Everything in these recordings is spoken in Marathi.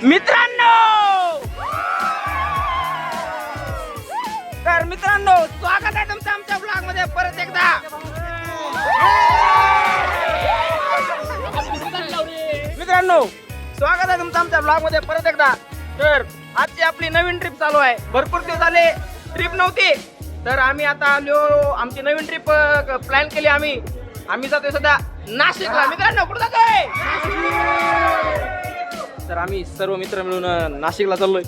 मित्रांनो तर मित्रांनो स्वागत आहे तुमचं आमच्या ब्लॉग मध्ये परत एकदा. मित्रांनो स्वागत आहे तुमचं आमच्या ब्लॉग मध्ये परत एकदा. तर आजची आपली नवीन ट्रिप चालू आहे. भरपूर दिवस झाले ट्रिप नव्हती, तर आम्ही आता आलो. आमची नवीन ट्रिप प्लॅन केली आम्ही जातोय सध्या नाशिकला. मित्रांनो कुठं जातोय? तर आम्ही सर्व मित्र मिळून नाशिकला चाललोय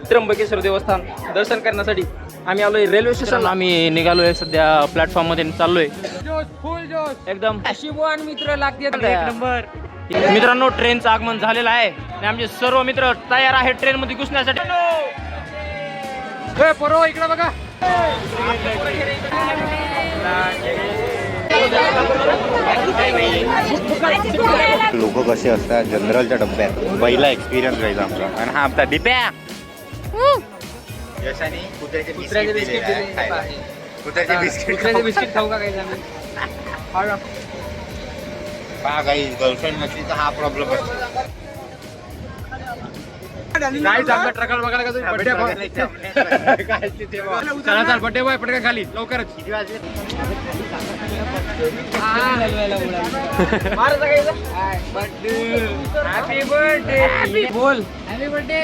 त्र्यंबकेश्वर देवस्थान दर्शन करण्यासाठी. आम्ही आलोय रेल्वे स्टेशन. आम्ही निघालोय सध्या प्लॅटफॉर्म मध्ये चाललोय. फुल जोश एकदम शिववान मित्र लागते एक नंबर. मित्रांनो ट्रेनचं आगमन झालेलं आहे आणि आमचे सर्व मित्र तयार आहेत ट्रेन मध्ये घुसण्यासाठी. पोरो इकडे बघा. लोक कसे असतात जनरलच्या डब्यात पहिला एक्सपिरियन्स घ्यायचा आमचा. आणि हा आमचा दिप्या यशाने कुत्र्याचे बिस्किट खाऊ का काही आम्ही. हा काही गर्लफ्रेंड नसली तर हा प्रॉब्लेम असतो. काय चाललं ट्रकाला बघायला का बड्डे बॉय. चला चल बड्डे बॉय पटकन खाली लवकरच. हॅपी बर्थडे बोल. हॅपी बर्थडे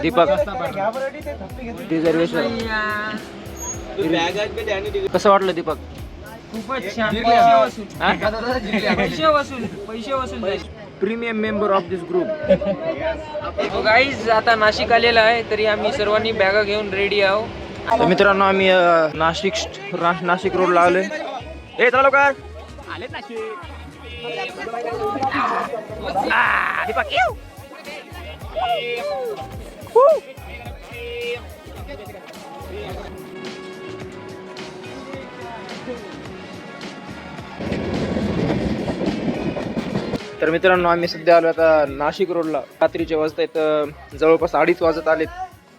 दीपक कसं वाटलं दीपक? खूपच छान. पैसे वसूल premium member of this group. Guys आता नाशिक आलेला आहे, तरी आम्ही सर्वांनी बॅगा घेऊन रेडी आहोत. तर मित्रांनो आम्ही नाशिक रोडला आलोय. ए चला लवकर. आले नाशिक. दीपक येऊ. तर मित्रांनो आम्ही सध्या आलो आता नाशिक रोडला. रात्रीचे वाजतायत जवळपास 2:30 वाजत आलेत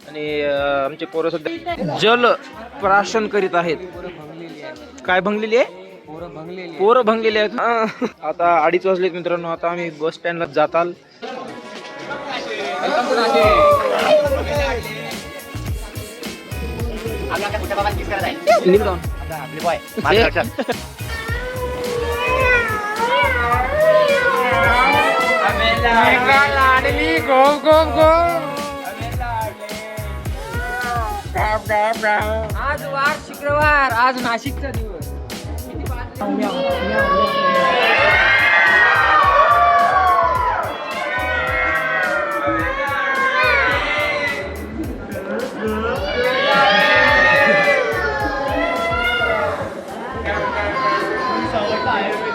आणि आमचे पोरं सध्या जल प्राशन करीत आहेत. काय भंगलेली आहे? पोरं भंगलेली आहेत. आता 2:30 वाजलेत मित्रांनो. आता आम्ही बस स्टँडला जाताल. आज वार शुक्रवार, आज नाशिकचा दिवस.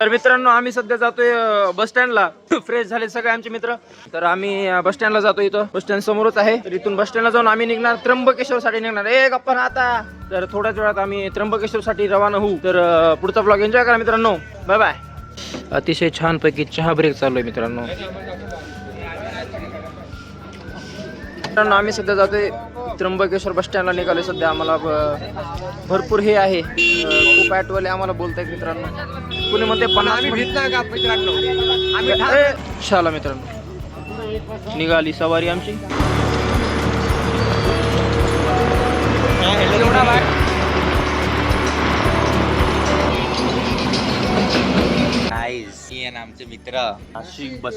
तर मित्रांनो आम्ही सध्या जातोय बस स्टँडला. फ्रेश झाले सगळे आमचे मित्र. तर आम्ही बस स्टँडला जातोय. इथं बस स्टँड समोरच आहे. तर इथून बस स्टँडला जाऊन आम्ही निघणार त्र्यंबकेश्वर साठी निघणार. गप्पा ना आता. तर थोड्याच वेळात आम्ही त्र्यंबकेश्वर साठी रवाना होऊ. तर पुढचा ब्लॉग एन्जॉय करा मित्रांनो. Bye bye. अतिशय छान पैकी चहा ब्रेक चालू आहे मित्रांनो. आम्ही सध्या जातोय त्र्यंबकेश्वर बस स्टँडला निघालोय सध्या. आम्हाला भरपूर हे आहे. खूप ॲटोवाले आम्हाला बोलतायत मित्रांनो. कुणी म्हणते 50 शाला मित्रांनो निघाली सवारी आमची. आमचे मित्र नाशिक बस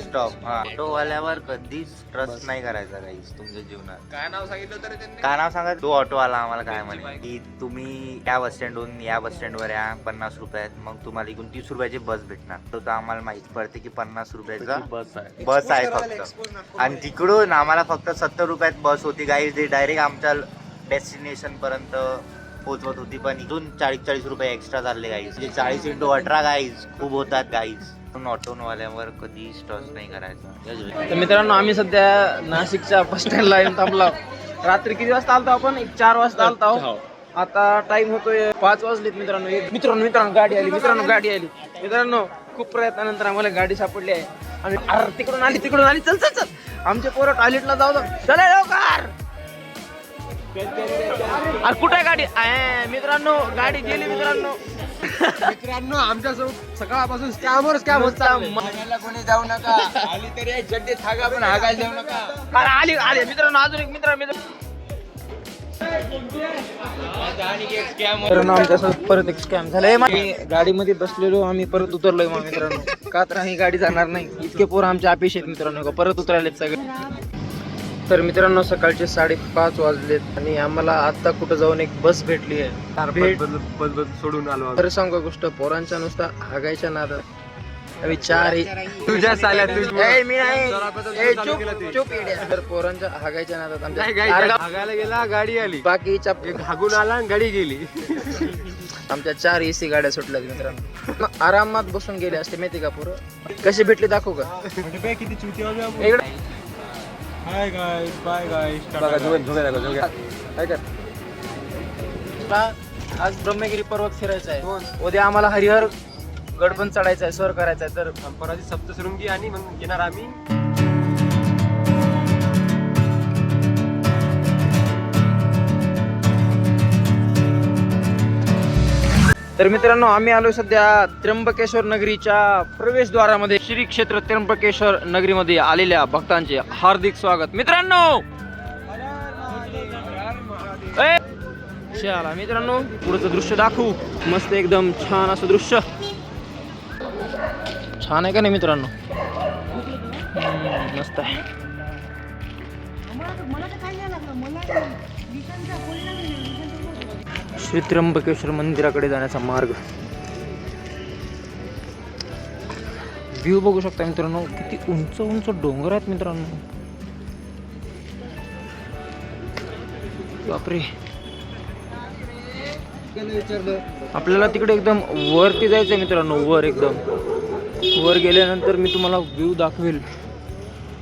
स्टॉप. ऑटोवाल्यावर कधीच ट्रस्ट नाही करायचा गाईस तुमच्या जीवनात. काय नाव सांगितलं तरी त्यांनी? काय नाव सांगा? तो ऑटोवाला आम्हाला काय म्हणे की तुम्ही त्या बस स्टँडहून या बस स्टँडवर या 50 रुपयात, मग तुम्हाला इकडून 30 रुपयाची बस भेटणार. तर आम्हाला माहित पडते की 50 रुपयाची बस आहे फक्त. आणि तिकडून आम्हाला फक्त 70 रुपयात बस होती गाईस. ते डायरेक्ट आमच्या डेस्टिनेशन पर्यंत पोहोचवत होती. पण इथून 40 रुपये एक्स्ट्रा चालले गाईज. म्हणजे 40 × 18 गाईज खूप होतात गाईज. ऑटोवाल्यावर कधीच ट्रस्ट नाही करायचा. तर मित्रांनो आम्ही सध्या नाशिकच्या बस स्टँडला येऊन थांबलो. रात्री किती वाजता आलतो आपण? 4 वाजता आलतो. आता टाइम होतोय 5 वाजलेत मित्रांनो. मित्रांनो गाडी आली. मित्रांनो खूप प्रयत्नानंतर आम्हाला गाडी सापडली आहे. आणि तिकडून आली. चल आमचे पोरं टॉयलेटला जाऊ. चला लवकर. अरे कुठे आहे गाडी? मित्रांनो गाडी गेली मित्रांनो. मित्रांनो आमच्यासोबत सकाळपासून स्कॅमवर स्कॅम होत कोणी जाऊ नका आली तरी चड्डी थागा पण हागायला जाऊ नका. अरे आले मित्रांनो अजून एक मित्र आमच्यासोबत परत एक स्कॅम झालाय. गाडीमध्ये बसलेलो आम्ही परत उतरलोय मग मित्रांनो. का तर ही गाडी जाणार नाही. इतके पोरं आमच्या अपेक्षित मित्रांनो परत उतरायलेत सगळे. तर मित्रांनो सकाळचे 5:30 वाजलेत आणि आम्हाला आता कुठं जाऊन एक बस भेटली आहे. सोडून आलो. तर सांगू गोष्ट पोरांच्या नुसता हागायच्या नादात आम्ही 4 तुझ्या साल्या मी नाही चुप इड्या. तर पोरांच्या हागायच्या नादात आमच्या हागायला गेला गाडी आली बाकीच्या हागून आला आणि गाडी गेली. आमच्या 4 AC गाड्या सुटल्यात मित्रांनो. मग आरामात बसून गेले असते माहिती का पोरं. कशी भेटली दाखवू का? किती चुकी इकडे हाय गाईस बाय गाईस. आज ब्रह्मगिरी पर्वत फिरायचा आहे. उद्या आम्हाला हरिहर गड पण चढायचा आहे, सर करायचा आहे. तर परवाची सप्तशृंगी आणि मग येणार आम्ही. तर मित्रांनो आम्ही आलो सध्या त्र्यंबकेश्वर नगरीच्या प्रवेशद्वारामध्ये. श्री क्षेत्र त्र्यंबकेश्वर नगरीमध्ये आलेल्या भक्तांचे हार्दिक स्वागत मित्रांनो. चला मित्रांनो पुढचं दृश्य दाखवू. मस्त एकदम छान असं दृश्य. छान आहे का नाही मित्रांनो? मस्त आहे. श्री त्र्यंबकेश्वर मंदिराकडे जाण्याचा मार्ग. व्ह्यू बघू शकता मित्रांनो. किती उंच उंच डोंगर आहेत मित्रांनो. बापरे. आपल्याला तिकडे एकदम वरती जायचंय मित्रांनो. वर एकदम वर गेल्यानंतर मी तुम्हाला व्ह्यू दाखवेल.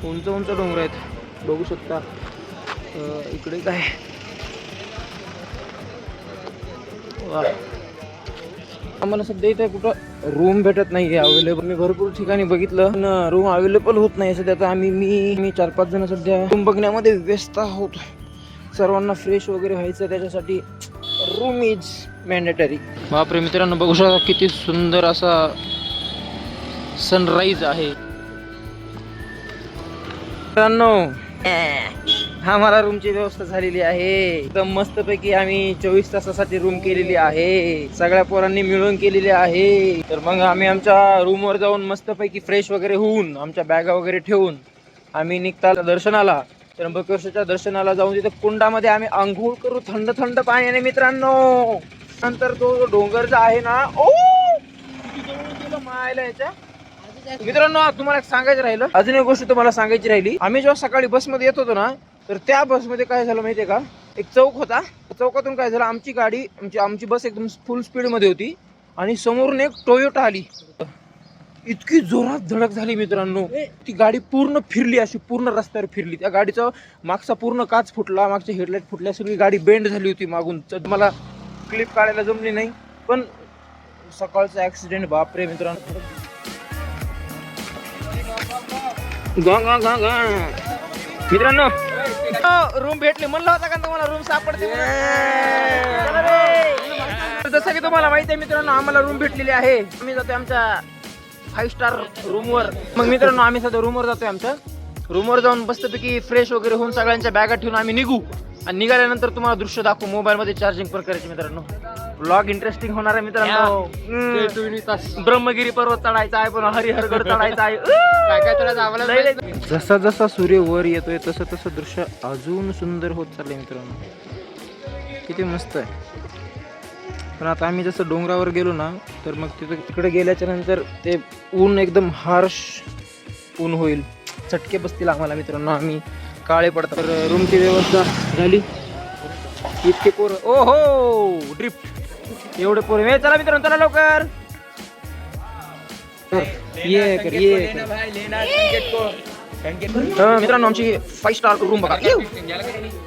उंच उंच डोंगर आहेत बघू शकता. इकडे काय आम्हाला सध्या इथे कुठं रूम भेटत नाही अवेलेबल. मी भरपूर ठिकाणी बघितलं पण रूम अवेलेबल होत नाही सध्या. तर मी 4-5 जण सध्या रूम बघण्यामध्ये व्यस्त आहोत. सर्वांना फ्रेश वगैरे व्हायचं त्याच्यासाठी रूम इज मॅन्डेटरी. बापरे मित्रांनो बघू शकता किती सुंदर असा सनराईज आहे मित्रांनो. आम्हाला रूमची व्यवस्था झालेली आहे एकदम मस्तपैकी. आम्ही 24 तासासाठी रूम केलेली आहे. सगळ्या पोरांनी मिळून केलेली आहे. तर मग आम्ही आमच्या रूमवर जाऊन मस्तपैकी फ्रेश वगैरे होऊन आमच्या बॅगा वगैरे ठेवून आम्ही निघता दर्शनाला. त्र्यंबकेश्वरच्या दर्शनाला जाऊन तिथे कुंडामध्ये आम्ही आंघोळ करू थंड थंड पाण्याने मित्रांनो. नंतर तो डोंगर जो आहे ना मायला याच्या मित्रांनो तुम्हाला एक सांगायचं राहिलं. अजून एक गोष्ट तुम्हाला सांगायची राहिली. आम्ही जेव्हा सकाळी बसमध्ये येत होतो ना तर त्या बसमध्ये काय झालं माहितीये का? एक चौक होता. चौकातून काय झालं आमची गाडी आमची बस एकदम फुल स्पीड मध्ये होती आणि समोरून एक टोयोटा आली. इतकी जोरात धडक झाली मित्रांनो. ती गाडी पूर्ण फिरली अशी पूर्ण रस्त्यावर फिरली. त्या गाडीचा मागचा पूर्ण काच फुटला. मागचे हेडलाईट फुटल्या. सगळी गाडी बेंड झाली होती मागून. मला क्लिप काढायला जमली नाही पण सकाळचा ऍक्सिडेंट बापरे मित्रांनो. मित्रांनो रूम भेटली म्हणलं होता का तुम्हाला रूम सापडते. जसं की तुम्हाला माहिती आहे मित्रांनो आम्हाला रूम भेटलेली आहे. आम्ही जातोय आमच्या 5 स्टार रूमवर. मग मित्रांनो आम्ही सध्या रूमवर जातोय. आमच्या रूमवर जाऊन मस्तपैकी फ्रेश वगैरे होऊन सगळ्यांच्या बॅगा ठेवून आम्ही निघू आणि निघाल्यानंतर तुम्हाला दृश्य दाखवू. मोबाईल मध्ये चार्जिंग पण करायची मित्रांनो. ब्लॉग इंटरेस्टिंग होणार आहे मित्रांनो. ब्रह्मगिरी पर्वत चढायचा आहे पण हरिहरगड चढायचा आहे. जसा जसा सूर्य वर येतोय तसं तसं दृश्य अजून सुंदर होत चाललंय मित्रांनो. किती मस्त आहे. पण आता आम्ही जसं डोंगरावर गेलो ना तर मग तिकडे गेल्याच्या नंतर ते ऊन एकदम हार्श ऊन होईल. चटके बसतील आम्हाला मित्रांनो. आम्ही काळे पडतात. तर रूमची व्यवस्था झाली. इतके पोरं ओ हो ड्रिफ्ट एवढे पोरं. चला मित्रांनो चला लवकर. मित्रांनो आमची 5 स्टार रूम बघा.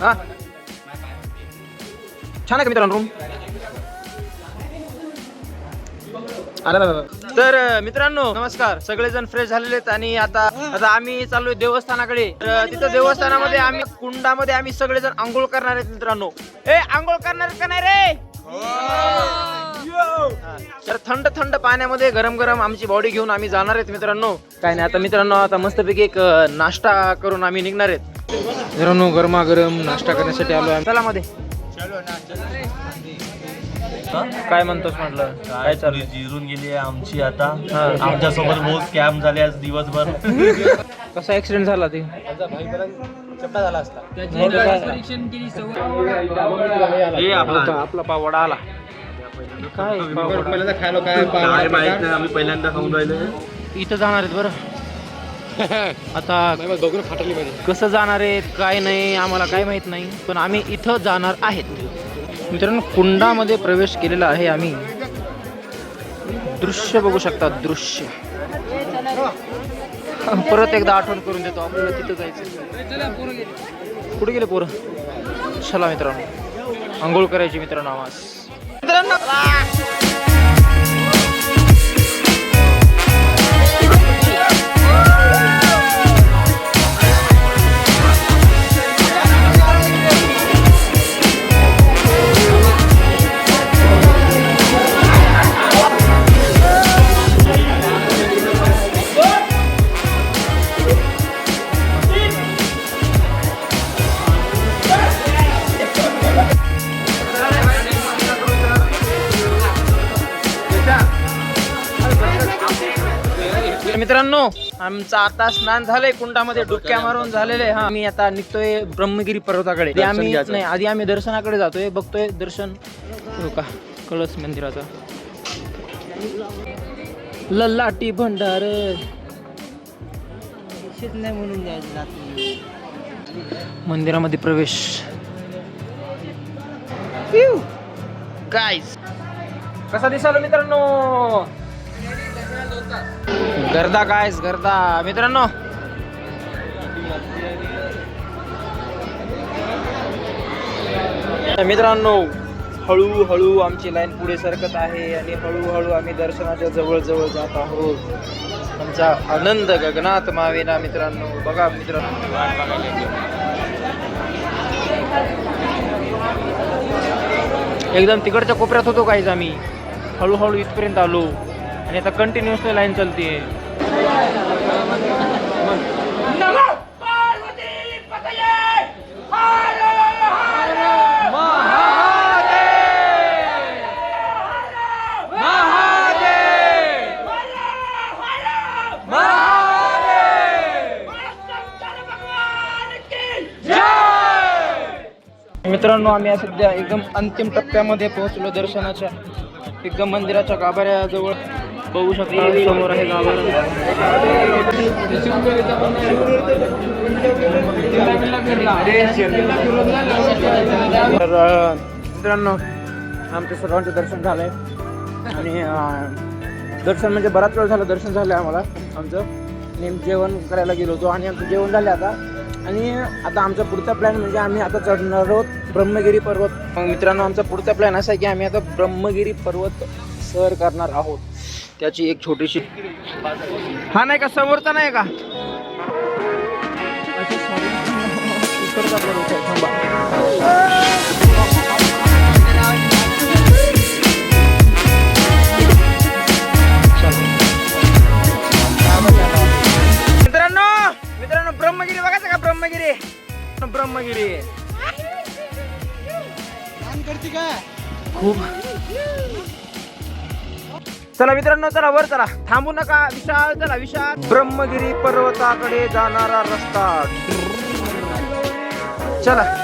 हा छान आहे का मित्रांनो रूम? तर मित्रांनो नमस्कार. सगळेजण फ्रेश झालेले आहेत आणि आता आम्ही चाललोय देवस्थानाकडे. तर तिथं देवस्थानामध्ये आम्ही कुंडामध्ये आम्ही सगळेजण आंघोळ करणार आहेत मित्रांनो. आंघोळ करणार का नाही रे? तर थंड थंड पाण्यामध्ये गरम गरम आमची बॉडी घेऊन आम्ही जाणार आहेत मित्रांनो. काय नाही आता मित्रांनो, आता मस्तपैकी एक नाश्ता करून आम्ही निघणार आहेत मित्रांनो. गरमागरम नाश्ता करण्यासाठी आलो आम्ही. चला मध्ये काय म्हणतोस म्हटलं? काय चालू? जिरून गेली आमची आता. आमच्या सोबत बहुत स्कॅम झाले आज दिवसभर. कसा ऍक्सिडेंट झाला ते? आपला पावडा आला. काय काय माहित नाही, आम्ही पहिल्यांदा खाऊन राहिले. इथं जाणार आहेत बरं. आता कसं जाणार आहेत काय नाही आम्हाला काय माहित नाही, पण आम्ही इथं जाणार आहेत मित्रांनो. कुंडामध्ये प्रवेश केलेला आहे आम्ही. दृश्य बघू शकता, दृश्य. परत एकदा आठवण करून देतो आपल्याला तिथं जायचं. कुठे गेले पोरं? चला मित्रांनो, आंघोळ करायची मित्रांनो. आवाज मित्रांनो मित्रांनो आमचं आता स्नान झालंय कुंडामध्ये, डुबक्या मारून झालेले. हा आम्ही आता निघतोय ब्रह्मगिरी पर्वताकडे. आम्ही नाही आधी आम्ही दर्शनाकडे जातोय, बघतोय दर्शन हो का कळस मंदिराचा. ललाटी भंडार म्हणून मंदिरामध्ये प्रवेश. गाईज कसा दिसालो मित्रांनो? गर्दा गायस, गर्दा मित्रांनो. मित्रांनो हळूहळू आमची लाईन पुढे सरकत आहे आणि हळूहळू आम्ही दर्शनाच्या जवळ जवळ जात आहोत. आमचा आनंद गगनात मावेना मित्रांनो. बघा मित्रांनो, एकदम तिकडच्या कोपऱ्यात होतो काहीच. आम्ही हळूहळू इथपर्यंत आलो आणि आता कंटिन्युअसली लाईन चालते. मित्रांनो आम्ही सध्या एकदम अंतिम टप्प्यामध्ये पोहोचलो दर्शनाच्या. एकदम मंदिराच्या गाभाऱ्याजवळ बघू शकता, समोर आहे गाभारा. तर मित्रांनो आमचं सर्वांचं दर्शन झालंय आणि दर्शन म्हणजे बराच वेळ झालं दर्शन झालंय आम्हाला आमचं. नेमकं जेवण करायला गेलो होतो आणि आमचं जेवण झालं आता. आणि आता आमचा पुढचा प्लॅन म्हणजे आम्ही आता चढणार आहोत ब्रह्मगिरी पर्वत. मग मित्रांनो आमचा पुढचा प्लॅन असा आहे की आम्ही आता ब्रह्मगिरी पर्वत सर करणार आहोत. त्याची एक छोटीशी हा नाही का समोरचा नाही का मित्रांनो ब्रह्मगिरी बघायचं का? ब्रह्मगिरी खूप. चला मित्रांनो, चला वर चला, थांबू नका. विशाल चला, विशाल. ब्रह्मगिरी पर्वताकडे जाणारा रस्ता. चला.